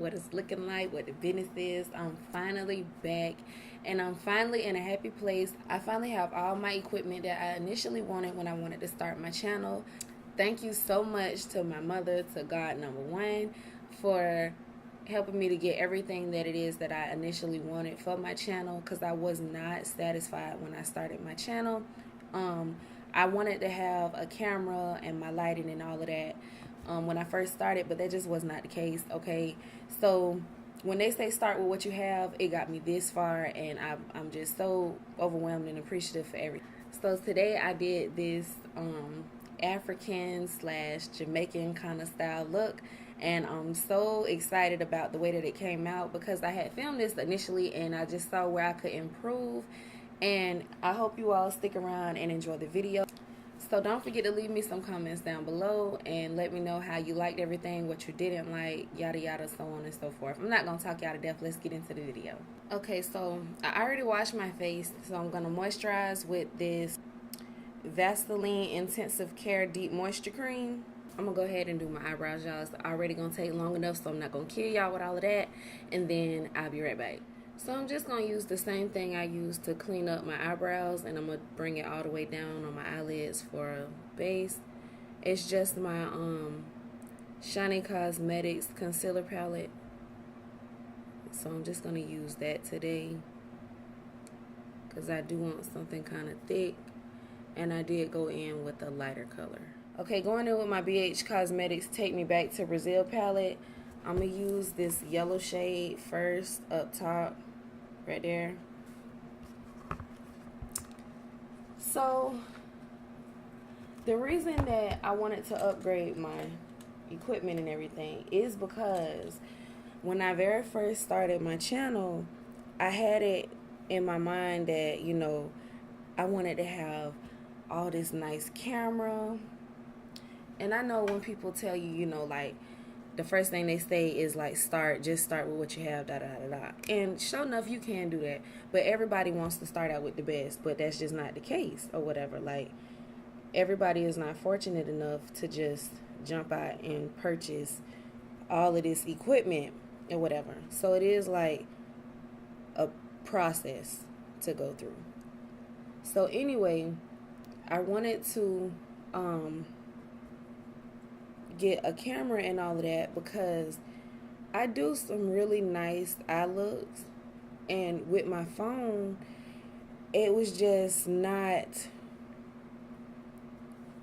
what it's looking like, what the business is. I'm finally back, and I'm finally in a happy place. I finally have all my equipment that I initially wanted when I wanted to start my channel. Thank you so much to my mother, to God number one, for helping me to get everything that it is that I initially wanted for my channel, because I was not satisfied when I started my channel. I wanted to have a camera and my lighting and all of that when I first started, but that just was not the case. Okay, so when they say start with what you have, it got me this far, and I'm just so overwhelmed and appreciative for everything. So today I did this African / Jamaican kind of style look, and I'm so excited about the way that it came out, because I had filmed this initially and I just saw where I could improve. And I hope you all stick around and enjoy the video. So don't forget to leave me some comments down below and let me know how you liked everything, what you didn't like, yada yada, so on and so forth. I'm not going to talk y'all to death. Let's get into the video. Okay, so I already washed my face, so I'm going to moisturize with this Vaseline Intensive Care Deep Moisture Cream. I'm going to go ahead and do my eyebrows, y'all. It's already going to take long enough, so I'm not going to kill y'all with all of that. And then I'll be right back. So I'm just going to use the same thing I used to clean up my eyebrows, and I'm going to bring it all the way down on my eyelids for a base. It's just my Shiny Cosmetics concealer palette. So I'm just going to use that today, because I do want something kind of thick, and I did go in with a lighter color. Okay, going in with my BH Cosmetics Take Me Back to Brazil palette. I'm going to use this yellow shade first up top, right there. So, the reason that I wanted to upgrade my equipment and everything is because when I very first started my channel, I had it in my mind that, you know, I wanted to have all this nice camera. And I know when people tell you, you know, like, the first thing they say is like, just start with what you have, da da da da. And sure enough, you can do that. But everybody wants to start out with the best, but that's just not the case or whatever. Like, everybody is not fortunate enough to just jump out and purchase all of this equipment or whatever. So it is like a process to go through. So anyway, I wanted to get a camera and all of that, because I do some really nice eye looks, and with my phone it was just not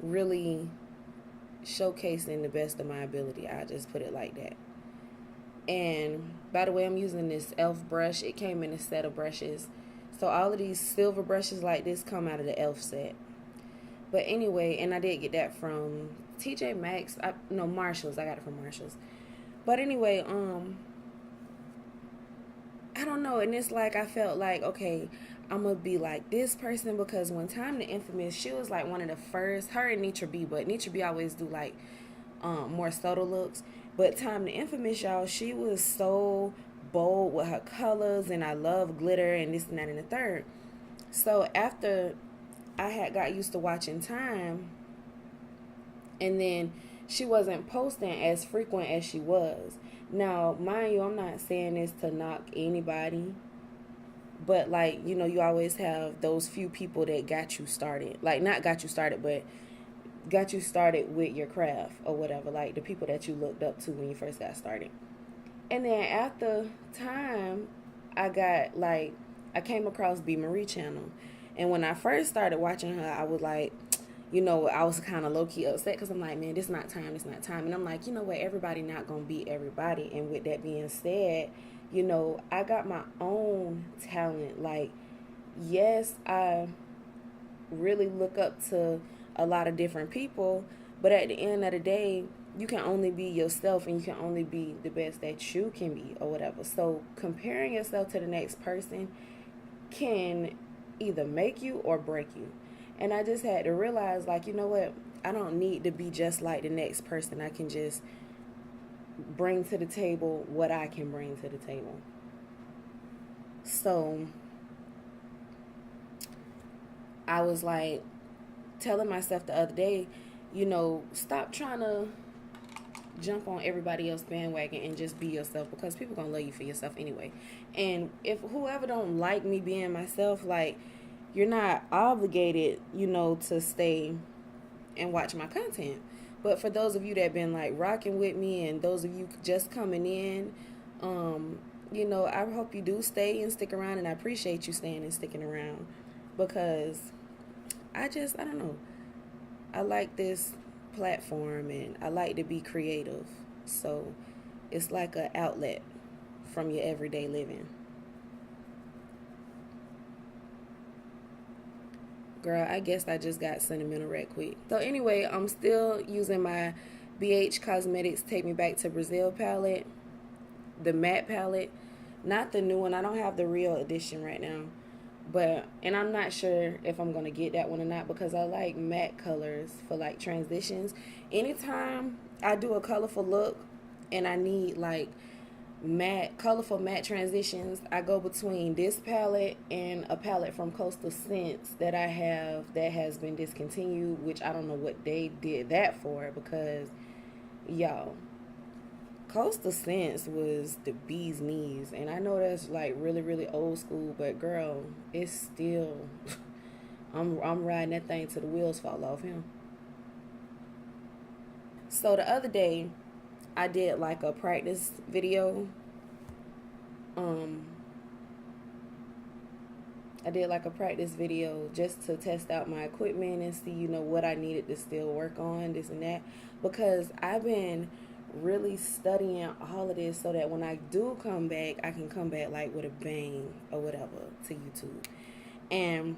really showcasing the best of my ability. I just put it like that. And by the way, I'm using this e.l.f. brush. It came in a set of brushes, so all of these silver brushes like this come out of the e.l.f. set. But anyway, and I did get that from TJ Maxx. No, Marshalls. I got it from Marshalls. But anyway, I don't know. And it's like, I felt like, okay, I'm going to be like this person, because when Time the Infamous, she was like one of the first, her and Nitra B, but Nitra B always do like more subtle looks. But Time the Infamous, y'all, she was so bold with her colors, and I love glitter and this and that and the third. So after I had got used to watching Time, and then she wasn't posting as frequent as she was. Now, mind you, I'm not saying this to knock anybody, but like, you know, you always have those few people that got you started. Like, not got you started, but got you started with your craft or whatever. Like, the people that you looked up to when you first got started. And then after Time, I came across B. Marie channel. And when I first started watching her, I was like, you know, I was kind of low-key upset, because I'm like, man, this not time. And I'm like, you know what, everybody not going to be everybody. And with that being said, you know, I got my own talent. Like, yes, I really look up to a lot of different people, but at the end of the day, you can only be yourself, and you can only be the best that you can be or whatever. So comparing yourself to the next person can either make you or break you. And I just had to realize, like, you know what, I don't need to be just like the next person. I can just bring to the table what I can bring to the table. So I was like telling myself the other day, you know, stop trying to jump on everybody else bandwagon and just be yourself, because people gonna love you for yourself anyway. And if whoever don't like me being myself, like, you're not obligated, you know, to stay and watch my content. But for those of you that been like rocking with me, and those of you just coming in, you know, I hope you do stay and stick around, and I appreciate you staying and sticking around, because I don't know, I like this platform and I like to be creative. So it's like an outlet from your everyday living. Girl, I guess I just got sentimental right quick. So anyway, I'm still using my BH Cosmetics Take Me Back to Brazil palette, the matte palette, not the new one. I don't have the real edition right now, but, and I'm not sure if I'm gonna get that one or not, because I like matte colors for like transitions. Anytime I do a colorful look and I need like matte, colorful matte transitions, I go between this palette and a palette from Coastal Scents that I have that has been discontinued, which I don't know what they did that for, because y'all, Coastal Scents was the bee's knees, and I know that's like really, really old school, but girl, it's still I'm riding that thing till the wheels fall off him. So the other day I did like a practice video. I did like a practice video just to test out my equipment and see, you know, what I needed to still work on, this and that, because I've been really studying all of this so that when I do come back, I can come back like with a bang or whatever to YouTube. And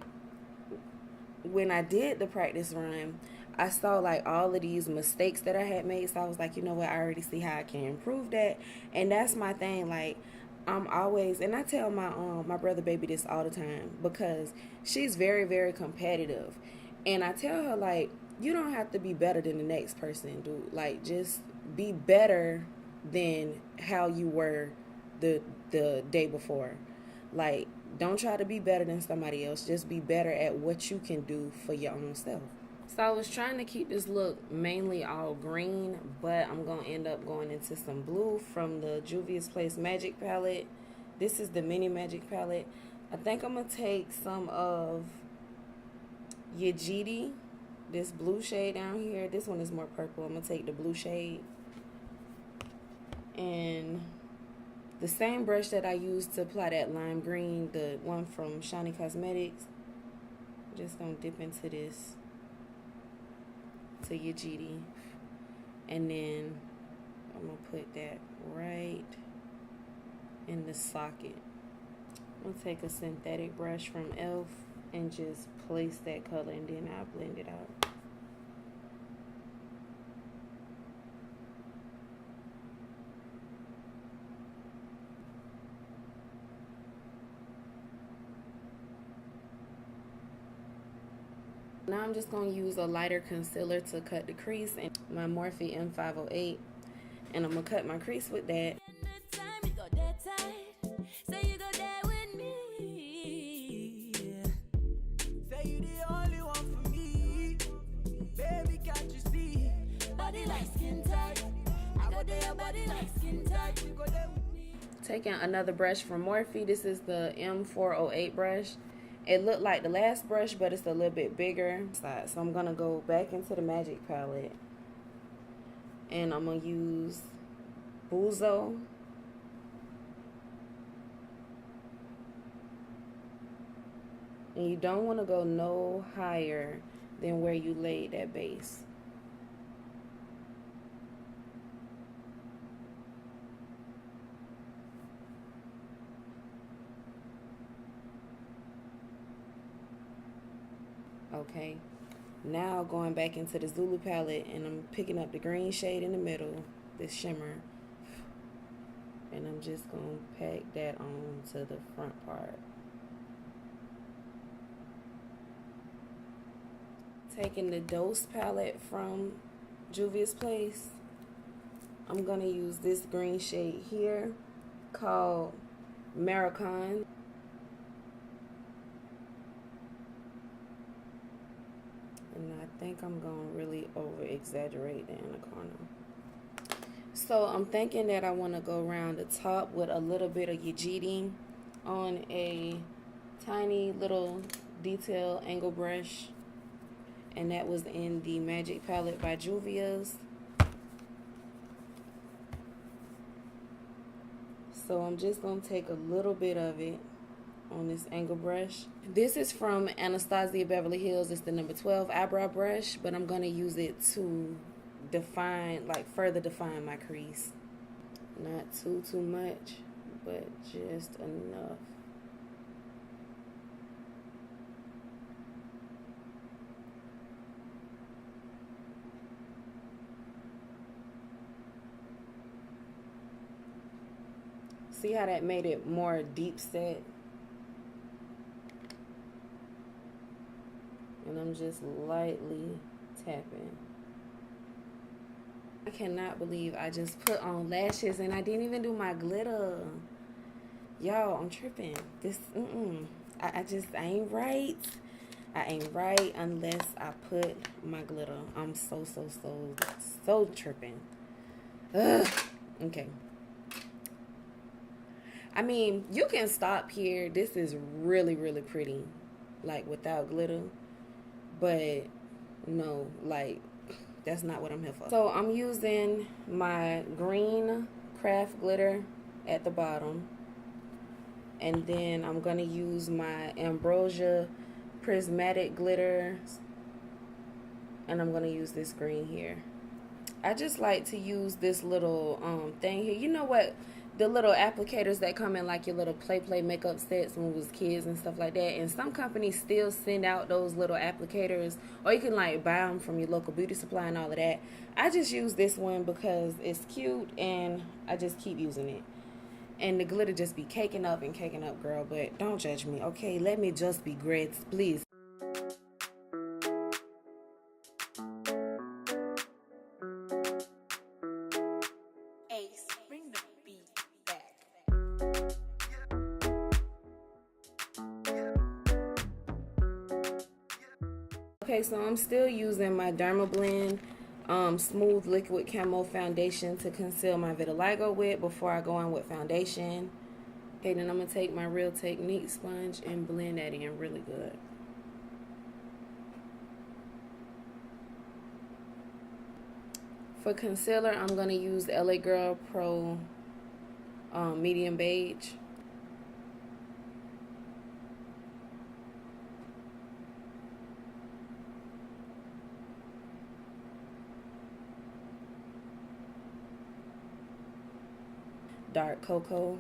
when I did the practice run, I saw like all of these mistakes that I had made, so I was like, you know what, I already see how I can improve that. And that's my thing, like, I'm always, and I tell my brother baby this all the time, because she's very, very competitive, and I tell her, like, you don't have to be better than the next person, dude. Like, just be better than how you were the day before. Like, don't try to be better than somebody else. Just be better at what you can do for your own self. So I was trying to keep this look mainly all green, but I'm going to end up going into some blue from the Juvia's Place Magic palette. This is the Mini Magic palette. I think I'm going to take some of Yajidi, this blue shade down here. This one is more purple. I'm going to take the blue shade. And the same brush that I used to apply that lime green, the one from Shiny Cosmetics, I'm just going to dip into this, to Yajidi, and then I'm going to put that right in the socket. I'm going to take a synthetic brush from e.l.f. and just place that color, and then I'll blend it out. Now I'm just going to use a lighter concealer to cut the crease, and my Morphe M508, and I'm going to cut my crease with that. Taking another brush from Morphe. This is the M408 brush. It looked like the last brush, but it's a little bit bigger. So I'm going to go back into the Magic palette, and I'm going to use Buzo. And you don't want to go no higher than where you laid that base. Okay, now going back into the Zulu palette, and I'm picking up the green shade in the middle, this shimmer, and I'm just going to pack that on to the front part. Taking the Dose palette from Juvia's Place, I'm going to use this green shade here called Maricon. And I think I'm going to really over exaggerate that in the corner. So I'm thinking that I want to go around the top with a little bit of Yajidi on a tiny little detail angle brush. And that was in the Magic Palette by Juvia's. So I'm just going to take a little bit of it on this angle brush. This is from Anastasia Beverly Hills. It's the number 12 eyebrow brush, but I'm going to use it to define, like further define my crease. Not too much, but just enough. See how that made it more deep set? And I'm just lightly tapping. I cannot believe I just put on lashes and I didn't even do my glitter. Y'all, I'm tripping. This, I ain't right. I ain't right unless I put my glitter. I'm so tripping. Ugh. Okay. I mean, you can stop here. This is really pretty, like without glitter. But no, like that's not what I'm here for. So I'm using my green craft glitter at the bottom. And then I'm going to use my Ambrosia prismatic glitter. And I'm going to use this green here. I just like to use this little thing here. You know what? The little applicators that come in like your little play makeup sets when we was kids and stuff like that. And some companies still send out those little applicators, or you can like buy them from your local beauty supply and all of that. I just use this one because it's cute and I just keep using it. And the glitter just be caking up, girl. But don't judge me, okay? Let me just be great, please. Okay, so I'm still using my Dermablend Smooth Liquid Camo Foundation to conceal my vitiligo with before I go on with foundation. Okay, then I'm going to take my Real Technique sponge and blend that in really good. For concealer, I'm going to use LA Girl Pro Medium Beige. Dark Cocoa.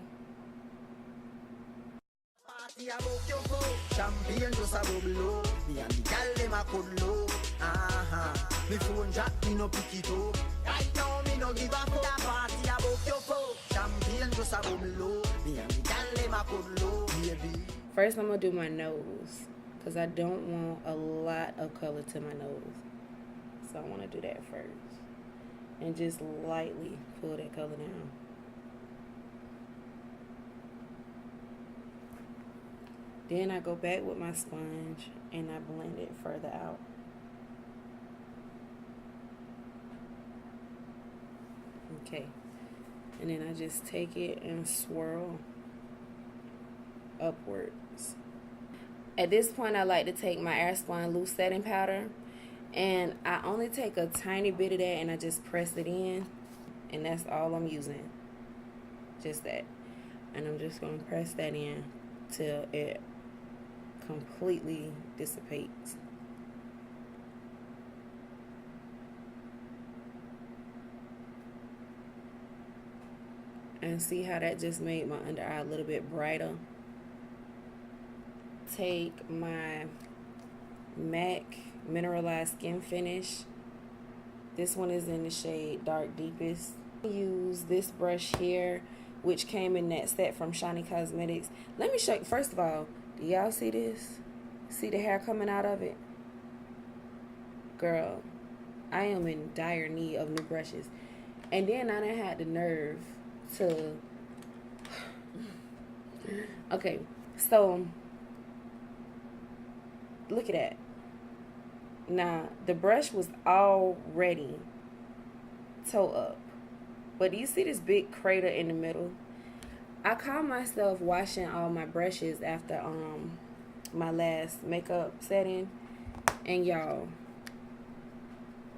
First, I'm going to do my nose because I don't want a lot of color to my nose. So I want to do that first. And just lightly pull that color down. Then I go back with my sponge and I blend it further out. Okay. And then I just take it and swirl upwards. At this point, I like to take my Airspun loose setting powder. And I only take a tiny bit of that and I just press it in. And that's all I'm using. Just that. And I'm just going to press that in till it completely dissipates. And see how that just made my under eye a little bit brighter. Take my MAC Mineralized Skin Finish. This one is in the shade Dark Deepest. Use this brush here, which came in that set from Shiny Cosmetics. Let me show you. First of all, do y'all see this? See the hair coming out of it? Girl, I am in dire need of new brushes. And then I done had the nerve to... Okay, so look at that. Now, the brush was already toe up. But do you see this big crater in the middle? I caught myself washing all my brushes after my last makeup setting. And y'all,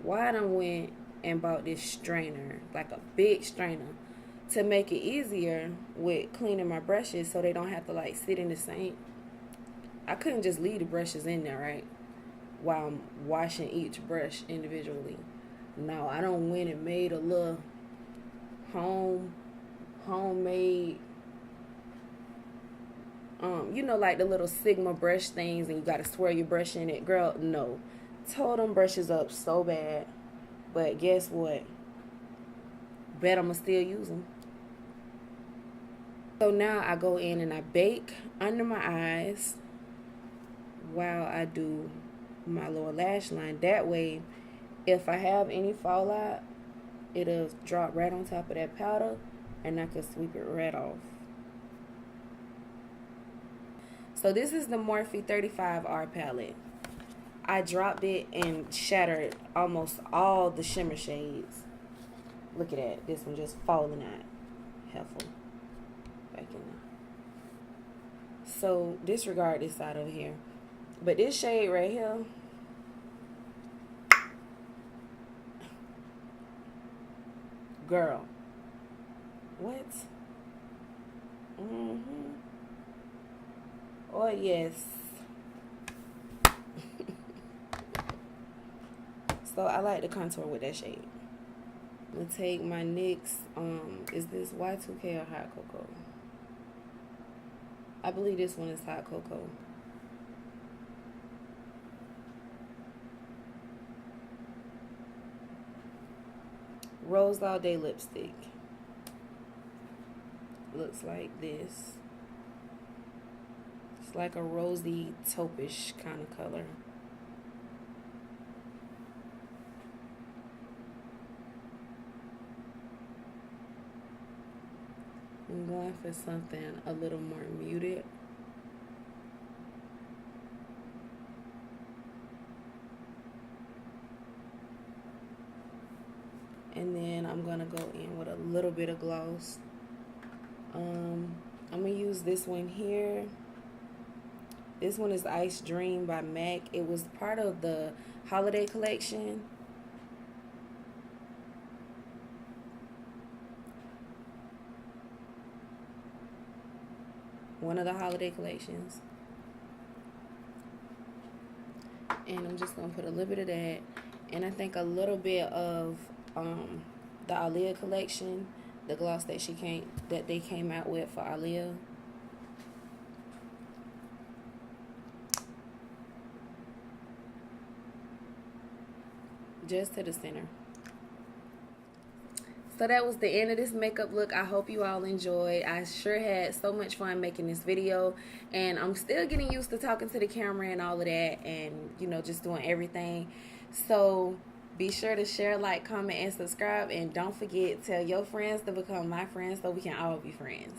why I done went and bought this strainer, like a big strainer, to make it easier with cleaning my brushes so they don't have to like sit in the sink. I couldn't just leave the brushes in there, right, while I'm washing each brush individually. No, I done went and made a little homemade, you know, like the little Sigma brush things, and you gotta swirl your brush in it. Girl, no. Tore them brushes up so bad. But guess what? Bet I'ma still use them. So now I go in and I bake under my eyes while I do my lower lash line. That way, if I have any fallout, it'll drop right on top of that powder and I can sweep it right off. So this is the Morphe 35R palette. I dropped it and shattered almost all the shimmer shades. Look at that. This one just falling out. Helpful. Back in there. So disregard this side over here. But this shade right here, girl. What? Oh yes. So I like the contour with that shade. I'm gonna take my NYX, is this Y2K or Hot Cocoa? I believe this one is Hot Cocoa. Rose All Day lipstick. Looks like this. It's like a rosy taupe-ish kind of color. I'm going for something a little more muted. And then I'm going to go in with a little bit of gloss. I'm going to use this one here. This one is Ice Dream by MAC. It was part of the holiday collection. One of the holiday collections. And I'm just going to put a little bit of that. And I think a little bit of the Aaliyah collection, the gloss that they came out with for Aaliyah. Just to the center. So that was the end of this makeup look. I hope you all enjoyed. I sure had so much fun making this video, and I'm still getting used to talking to the camera and all of that, and you know, just doing everything. So be sure to share, like, comment, and subscribe, and don't forget, tell your friends to become my friends so we can all be friends.